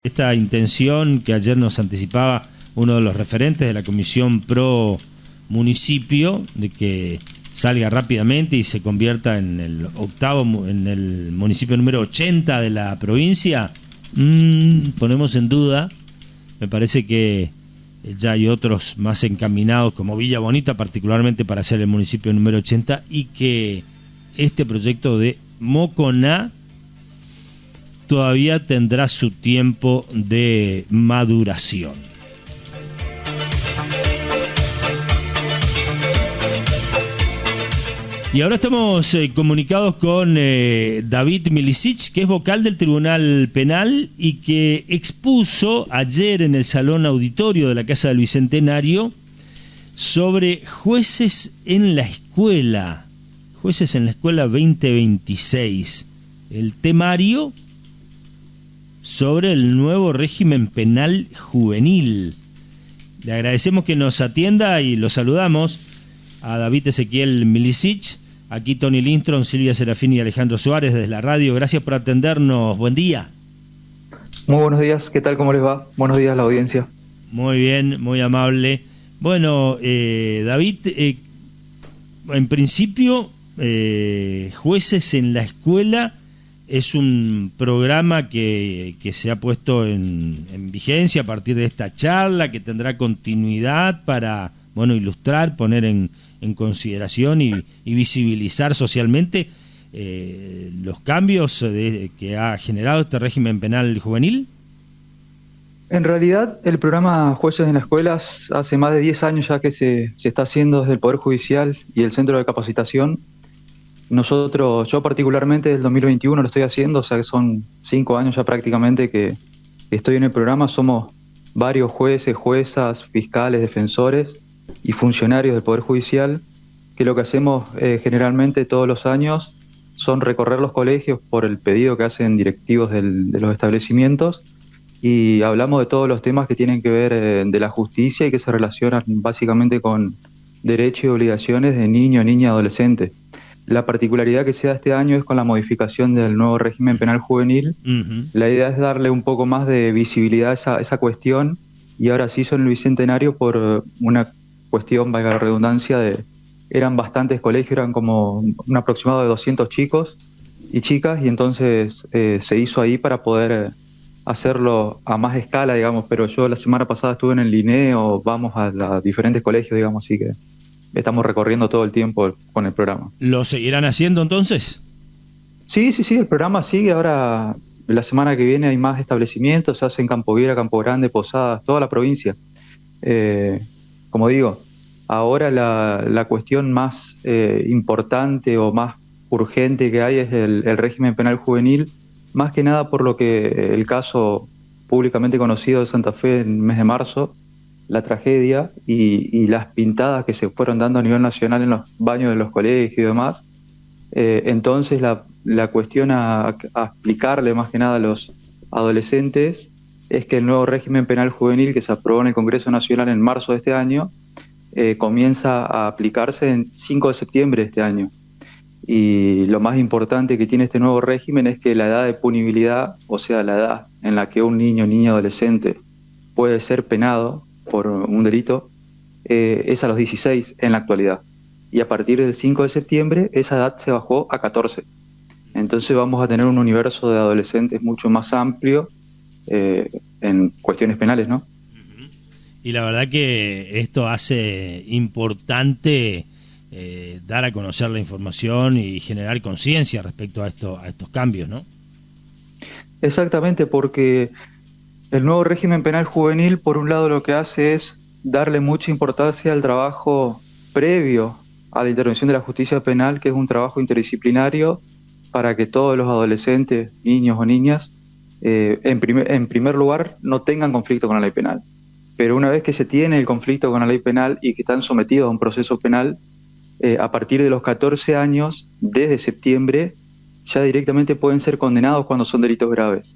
Esta intención que ayer nos anticipaba uno de los referentes de la Comisión Pro Municipio, de que salga rápidamente y se convierta en el municipio número 80 de la provincia, ponemos en duda. Me parece que ya hay otros más encaminados, como Villa Bonita, particularmente para ser el municipio número 80, y que este proyecto de Moconá todavía tendrá su tiempo de maduración. Y ahora estamos comunicados con David Milicic, que es vocal del Tribunal Penal y que expuso ayer en el Salón Auditorio de la Casa del Bicentenario sobre jueces en la escuela 2026, el temario sobre el nuevo régimen penal juvenil. Le agradecemos que nos atienda y lo saludamos a David Ezequiel Milicic, aquí Tony Lindstrom, Silvia Serafini y Alejandro Suárez desde la radio. Gracias por atendernos, buen día. Muy buenos días, ¿qué tal? ¿Cómo les va? Buenos días a la audiencia. Muy bien, muy amable. Bueno, David, en principio, Jueces en la Escuela es un programa que se ha puesto en vigencia a partir de esta charla, que tendrá continuidad para, ilustrar, poner en consideración y visibilizar socialmente los cambios que ha generado este régimen penal juvenil. En realidad, el programa Jueces en las Escuelas hace más de 10 años ya que se está haciendo desde el Poder Judicial y el Centro de Capacitación. Yo particularmente del 2021 lo estoy haciendo, o sea que son 5 años ya prácticamente que estoy en el programa. Somos varios jueces, juezas, fiscales, defensores y funcionarios del Poder Judicial, que lo que hacemos generalmente todos los años son recorrer los colegios por el pedido que hacen directivos de los establecimientos, y hablamos de todos los temas que tienen que ver de la justicia y que se relacionan básicamente con derechos y obligaciones de niño, niña, adolescente. La particularidad que se da este año es con la modificación del nuevo régimen penal juvenil. La idea es darle un poco más de visibilidad a esa cuestión, y ahora sí son el Bicentenario por una cuestión, valga la redundancia, eran bastantes colegios, eran como un aproximado de 200 chicos y chicas, y entonces se hizo ahí para poder hacerlo a más escala, digamos, pero yo la semana pasada estuve en el Lineo, vamos a diferentes colegios, digamos, así que estamos recorriendo todo el tiempo con el programa. ¿Lo seguirán haciendo entonces? Sí, el programa sigue. Ahora, la semana que viene hay más establecimientos, se hace en Campo Viera, Campo Grande, Posadas, toda la provincia. Como digo, ahora la cuestión más importante o más urgente que hay es el régimen penal juvenil, más que nada por lo que el caso públicamente conocido de Santa Fe en el mes de marzo, la tragedia y las pintadas que se fueron dando a nivel nacional en los baños de los colegios y demás. Entonces la cuestión a explicarle más que nada a los adolescentes es que el nuevo régimen penal juvenil que se aprobó en el Congreso Nacional en marzo de este año comienza a aplicarse en 5 de septiembre de este año. Y lo más importante que tiene este nuevo régimen es que la edad de punibilidad, o sea, la edad en la que un niño, niña, adolescente puede ser penado por un delito, es a los 16 en la actualidad. Y a partir del 5 de septiembre esa edad se bajó a 14. Entonces vamos a tener un universo de adolescentes mucho más amplio en cuestiones penales, ¿no? Y la verdad que esto hace importante dar a conocer la información y generar conciencia respecto a estos cambios, ¿no? Exactamente, porque el nuevo régimen penal juvenil, por un lado, lo que hace es darle mucha importancia al trabajo previo a la intervención de la justicia penal, que es un trabajo interdisciplinario para que todos los adolescentes, niños o niñas, en primer lugar, no tengan conflicto con la ley penal. Pero una vez que se tiene el conflicto con la ley penal y que están sometidos a un proceso penal, a partir de los 14 años, desde septiembre, ya directamente pueden ser condenados cuando son delitos graves.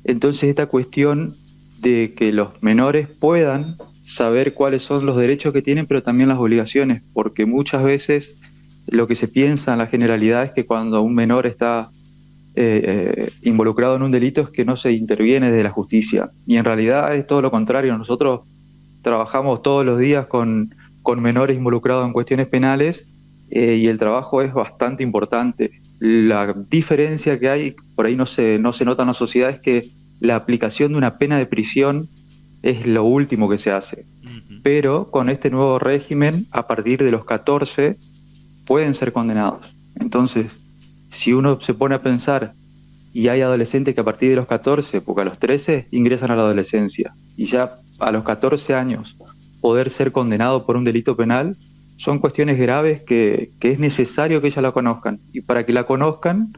Entonces esta cuestión de que los menores puedan saber cuáles son los derechos que tienen, pero también las obligaciones, porque muchas veces lo que se piensa en la generalidad es que cuando un menor está involucrado en un delito es que no se interviene desde la justicia. Y en realidad es todo lo contrario. Nosotros trabajamos todos los días con menores involucrados en cuestiones penales y el trabajo es bastante importante. La diferencia que hay, por ahí no se nota en la sociedad, es que la aplicación de una pena de prisión es lo último que se hace. Pero con este nuevo régimen, a partir de los 14, pueden ser condenados. Entonces, si uno se pone a pensar, y hay adolescentes que a partir de los 14, porque a los 13 ingresan a la adolescencia, y ya a los 14 años poder ser condenado por un delito penal, son cuestiones graves que es necesario que ellas la conozcan. Y para que la conozcan,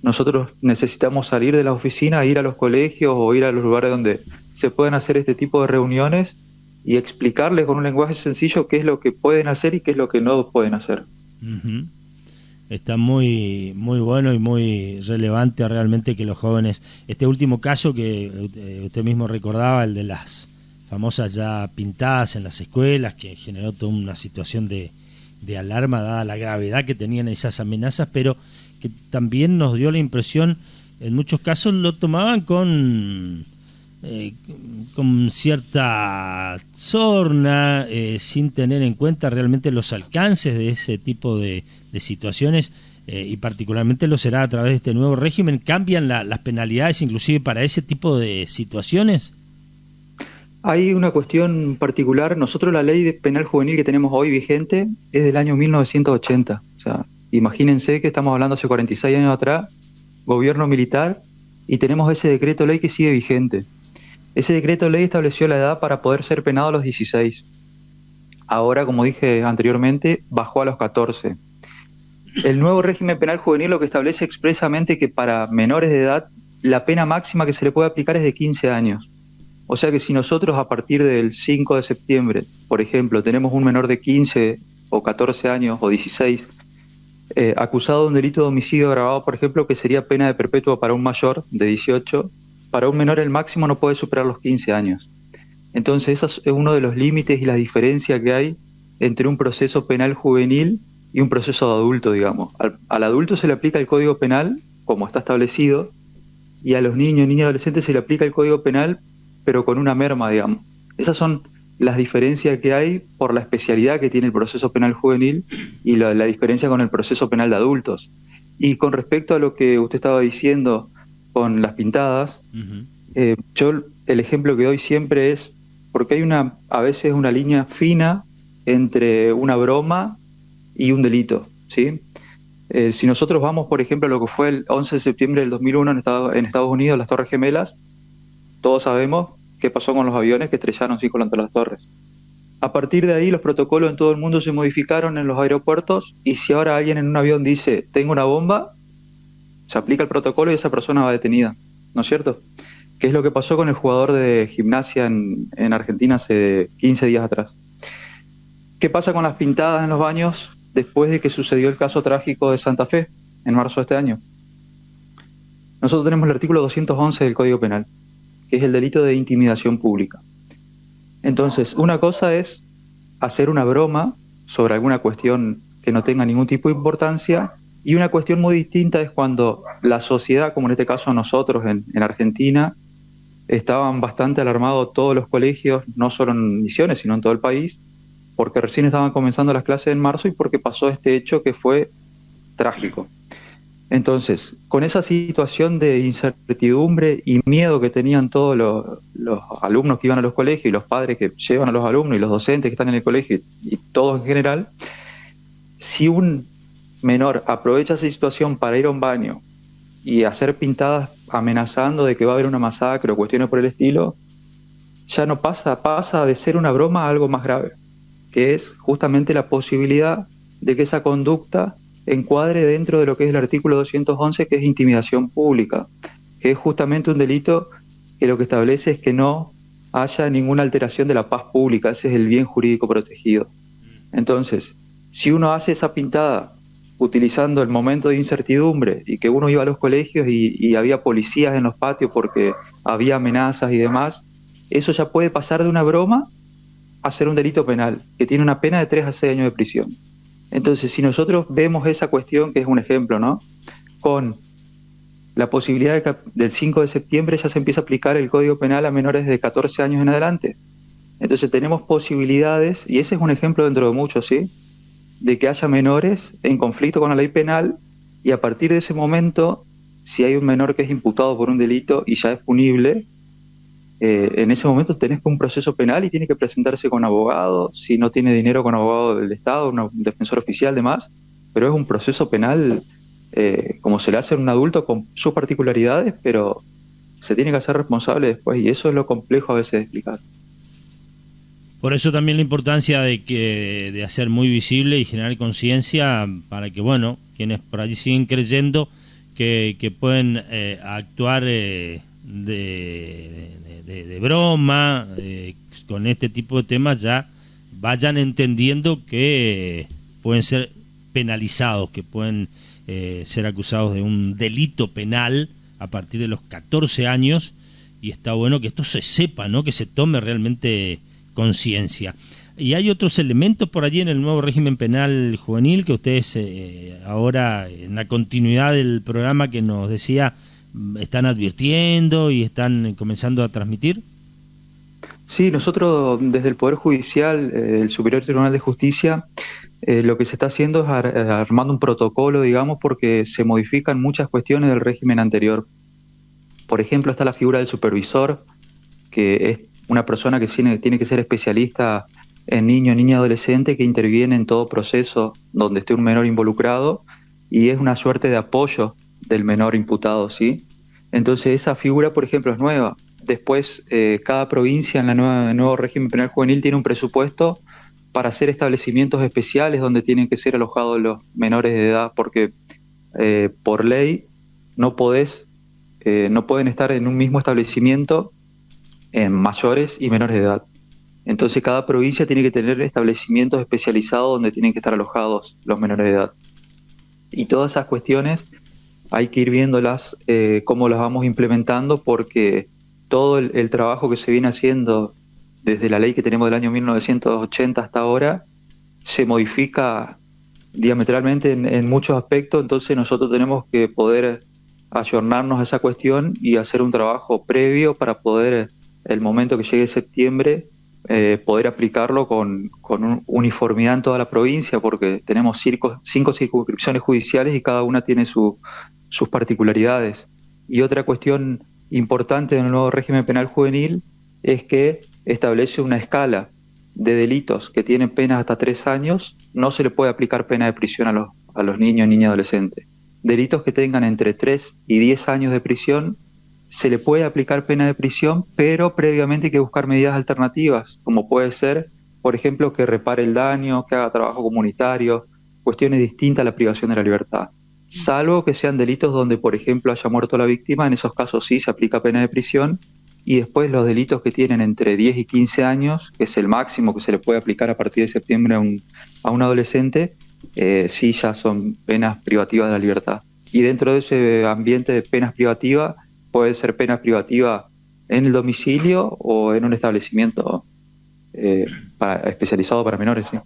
nosotros necesitamos salir de la oficina, ir a los colegios o ir a los lugares donde se pueden hacer este tipo de reuniones y explicarles con un lenguaje sencillo qué es lo que pueden hacer y qué es lo que no pueden hacer. Uh-huh. Está muy bueno y muy relevante realmente que los jóvenes, este último caso que usted mismo recordaba, el de las famosas ya pintadas en las escuelas, que generó toda una situación de alarma dada la gravedad que tenían esas amenazas, pero que también nos dio la impresión, en muchos casos lo tomaban con cierta sorna, sin tener en cuenta realmente los alcances de ese tipo de situaciones, y particularmente lo será a través de este nuevo régimen. ¿Cambian las penalidades inclusive para ese tipo de situaciones? Hay una cuestión particular. Nosotros la ley de penal juvenil que tenemos hoy vigente es del año 1980. O sea, imagínense que estamos hablando hace 46 años atrás, gobierno militar, y tenemos ese decreto ley que sigue vigente. Ese decreto ley estableció la edad para poder ser penado a los 16. Ahora, como dije anteriormente, bajó a los 14. El nuevo régimen penal juvenil lo que establece expresamente que para menores de edad la pena máxima que se le puede aplicar es de 15 años. O sea que si nosotros a partir del 5 de septiembre, por ejemplo, tenemos un menor de 15 o 14 años o 16 acusado de un delito de homicidio agravado, por ejemplo, que sería pena de perpetua para un mayor de 18, para un menor el máximo no puede superar los 15 años. Entonces ese es uno de los límites y la diferencia que hay entre un proceso penal juvenil y un proceso de adulto, digamos. Al adulto se le aplica el Código Penal, como está establecido, y a los niños, niñas y adolescentes se le aplica el Código Penal, pero con una merma, digamos. Esas son las diferencias que hay por la especialidad que tiene el proceso penal juvenil y la diferencia con el proceso penal de adultos. Y con respecto a lo que usted estaba diciendo con las pintadas, yo el ejemplo que doy siempre es, porque hay a veces una línea fina entre una broma y un delito, ¿sí? Si nosotros vamos, por ejemplo, a lo que fue el 11 de septiembre del 2001 en Estados Unidos, las Torres Gemelas, todos sabemos qué pasó con los aviones que estrellaron contra las torres. A partir de ahí los protocolos en todo el mundo se modificaron en los aeropuertos, y si ahora alguien en un avión dice tengo una bomba, se aplica el protocolo y esa persona va detenida, ¿no es cierto? ¿Qué es lo que pasó con el jugador de gimnasia en Argentina hace 15 días atrás? ¿Qué pasa con las pintadas en los baños después de que sucedió el caso trágico de Santa Fe en marzo de este año? Nosotros tenemos el artículo 211 del Código Penal, que es el delito de intimidación pública. Entonces, una cosa es hacer una broma sobre alguna cuestión que no tenga ningún tipo de importancia, y una cuestión muy distinta es cuando la sociedad, como en este caso nosotros en Argentina, estaban bastante alarmados todos los colegios, no solo en Misiones, sino en todo el país, porque recién estaban comenzando las clases en marzo y porque pasó este hecho que fue trágico. Entonces, con esa situación de incertidumbre y miedo que tenían todos los alumnos que iban a los colegios y los padres que llevan a los alumnos y los docentes que están en el colegio y todos en general, si un menor aprovecha esa situación para ir a un baño y hacer pintadas amenazando de que va a haber una masacre o cuestiones por el estilo, ya no pasa de ser una broma a algo más grave, que es justamente la posibilidad de que esa conducta encuadre dentro de lo que es el artículo 211, que es intimidación pública, que es justamente un delito que lo que establece es que no haya ninguna alteración de la paz pública. Ese es el bien jurídico protegido. Entonces, si uno hace esa pintada utilizando el momento de incertidumbre y que uno iba a los colegios y había policías en los patios porque había amenazas y demás, eso ya puede pasar de una broma a ser un delito penal, que tiene una pena de 3 a 6 años de prisión. Entonces, si nosotros vemos esa cuestión, que es un ejemplo, ¿no?, con la posibilidad de que del 5 de septiembre ya se empieza a aplicar el Código Penal a menores de 14 años en adelante. Entonces tenemos posibilidades, y ese es un ejemplo dentro de muchos, ¿sí?, de que haya menores en conflicto con la ley penal, y a partir de ese momento, si hay un menor que es imputado por un delito y ya es punible, en ese momento tenés un proceso penal y tiene que presentarse con abogado, si no tiene dinero con abogado del Estado, un defensor oficial, demás, pero es un proceso penal como se le hace a un adulto con sus particularidades, pero se tiene que hacer responsable después, y eso es lo complejo a veces de explicar. Por eso también la importancia de hacer muy visible y generar conciencia para que, bueno, quienes por allí siguen creyendo que pueden actuar de broma con este tipo de temas, ya vayan entendiendo que pueden ser penalizados, que pueden ser acusados de un delito penal a partir de los 14 años, y está bueno que esto se sepa, ¿no?, que se tome realmente conciencia. Y hay otros elementos por allí en el nuevo régimen penal juvenil que ustedes ahora, en la continuidad del programa que nos decía, están advirtiendo y están comenzando a transmitir. Sí, nosotros desde el Poder Judicial, el Superior Tribunal de Justicia, lo que se está haciendo es armando un protocolo, digamos, porque se modifican muchas cuestiones del régimen anterior. Por ejemplo, está la figura del supervisor, que es una persona que tiene que ser especialista en niño, niña, adolescente, que interviene en todo proceso donde esté un menor involucrado, y es una suerte de apoyo del menor imputado, ¿sí? Entonces esa figura, por ejemplo, es nueva. Después, cada provincia en el nuevo régimen penal juvenil tiene un presupuesto para hacer establecimientos especiales donde tienen que ser alojados los menores de edad, porque por ley no pueden estar en un mismo establecimiento mayores y menores de edad. Entonces cada provincia tiene que tener establecimientos especializados donde tienen que estar alojados los menores de edad. Y todas esas cuestiones hay que ir viéndolas, cómo las vamos implementando, porque todo el trabajo que se viene haciendo desde la ley que tenemos del año 1980 hasta ahora se modifica diametralmente en muchos aspectos. Entonces nosotros tenemos que poder ayornarnos a esa cuestión y hacer un trabajo previo para poder, el momento que llegue septiembre, poder aplicarlo con uniformidad en toda la provincia, porque tenemos 5 circunscripciones judiciales y cada una tiene sus particularidades. Y otra cuestión importante del nuevo régimen penal juvenil es que establece una escala de delitos que tienen penas hasta 3 años. No se le puede aplicar pena de prisión a los niños, niñas y adolescentes. Delitos que tengan entre 3 y 10 años de prisión, se le puede aplicar pena de prisión, pero previamente hay que buscar medidas alternativas, como puede ser, por ejemplo, que repare el daño, que haga trabajo comunitario, cuestiones distintas a la privación de la libertad. Salvo que sean delitos donde, por ejemplo, haya muerto la víctima, en esos casos sí se aplica pena de prisión. Y después los delitos que tienen entre 10 y 15 años, que es el máximo que se le puede aplicar a partir de septiembre a un adolescente, sí ya son penas privativas de la libertad. Y dentro de ese ambiente de penas privativas, puede ser pena privativa en el domicilio o en un establecimiento especializado para menores. ¿Sí?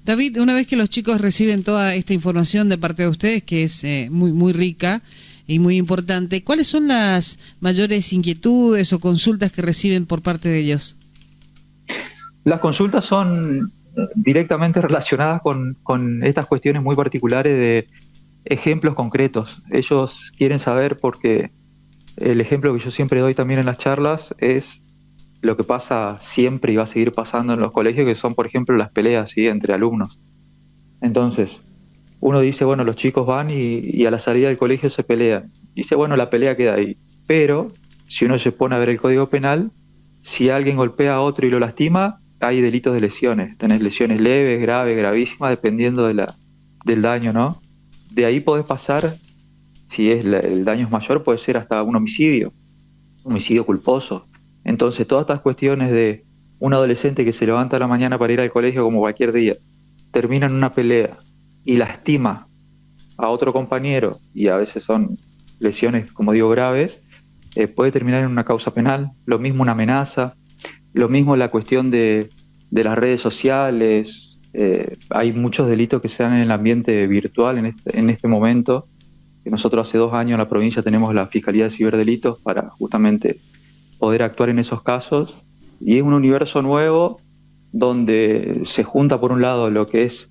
David, una vez que los chicos reciben toda esta información de parte de ustedes, que es muy, muy rica y muy importante, ¿cuáles son las mayores inquietudes o consultas que reciben por parte de ellos? Las consultas son directamente relacionadas con estas cuestiones muy particulares de ejemplos concretos. Ellos quieren saber, porque el ejemplo que yo siempre doy también en las charlas es lo que pasa siempre y va a seguir pasando en los colegios, que son, por ejemplo, las peleas, ¿sí?, entre alumnos. Entonces, uno dice, bueno, los chicos van y a la salida del colegio se pelean. Dice, bueno, la pelea queda ahí. Pero si uno se pone a ver el Código Penal, si alguien golpea a otro y lo lastima, hay delitos de lesiones. Tenés lesiones leves, graves, gravísimas, dependiendo del daño, ¿no? De ahí podés pasar, si el daño es mayor, puede ser hasta un homicidio culposo. Entonces, todas estas cuestiones de un adolescente que se levanta a la mañana para ir al colegio como cualquier día, termina en una pelea y lastima a otro compañero, y a veces son lesiones, como digo, graves, puede terminar en una causa penal. Lo mismo una amenaza, lo mismo la cuestión de las redes sociales. Hay muchos delitos que se dan en el ambiente virtual en este momento, que nosotros hace 2 años en la provincia tenemos la Fiscalía de Ciberdelitos para justamente poder actuar en esos casos, y es un universo nuevo donde se junta por un lado lo que es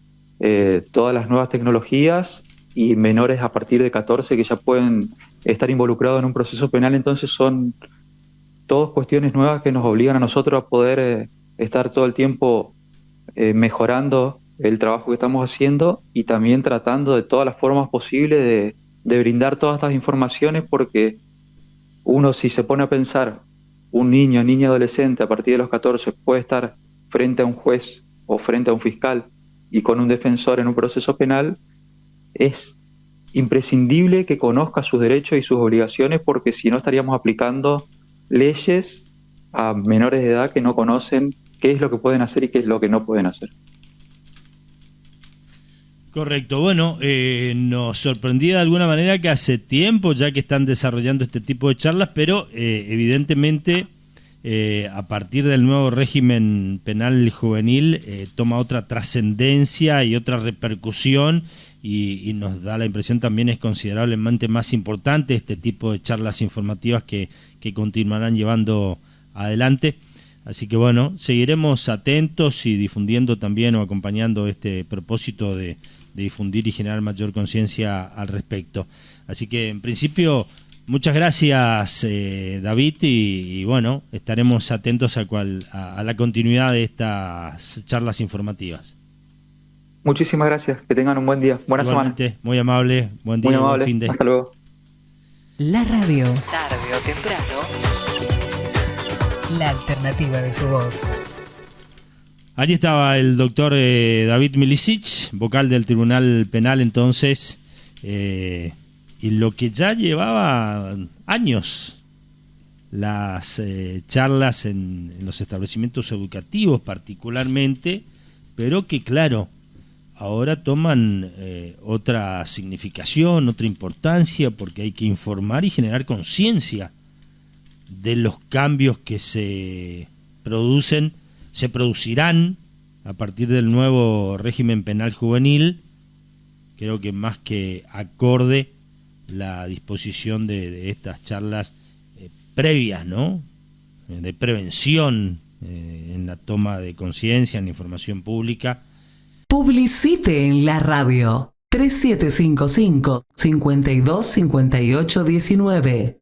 todas las nuevas tecnologías y menores a partir de 14 que ya pueden estar involucrados en un proceso penal. Entonces son todas cuestiones nuevas que nos obligan a nosotros a poder estar todo el tiempo mejorando el trabajo que estamos haciendo y también tratando de todas las formas posibles de brindar todas estas informaciones, porque uno, si se pone a pensar, un niño, niña, adolescente a partir de los 14 puede estar frente a un juez o frente a un fiscal y con un defensor en un proceso penal, es imprescindible que conozca sus derechos y sus obligaciones, porque si no estaríamos aplicando leyes a menores de edad que no conocen qué es lo que pueden hacer y qué es lo que no pueden hacer. Correcto. Bueno, nos sorprendía de alguna manera que hace tiempo ya que están desarrollando este tipo de charlas, pero evidentemente a partir del nuevo régimen penal juvenil toma otra trascendencia y otra repercusión, y nos da la impresión también es considerablemente más importante este tipo de charlas informativas que continuarán llevando adelante. Así que bueno, seguiremos atentos y difundiendo también o acompañando este propósito de difundir y generar mayor conciencia al respecto. Así que en principio, muchas gracias David, y bueno, estaremos atentos a la continuidad de estas charlas informativas. Muchísimas gracias, que tengan un buen día, buena Igualmente, semana. muy amable, buen día, Muy amable, buen fin de. hasta luego. La radio, tarde o temprano, la alternativa de su voz. Allí estaba el doctor David Milicic, vocal del Tribunal Penal entonces, y lo que ya llevaba años las charlas en los establecimientos educativos particularmente, pero que claro, ahora toman otra significación, otra importancia, porque hay que informar y generar conciencia de los cambios que se producirán a partir del nuevo régimen penal juvenil. Creo que más que acorde la disposición de estas charlas previas, ¿no? De prevención en la toma de conciencia, en la información pública. Publicite en la radio 3755 525819.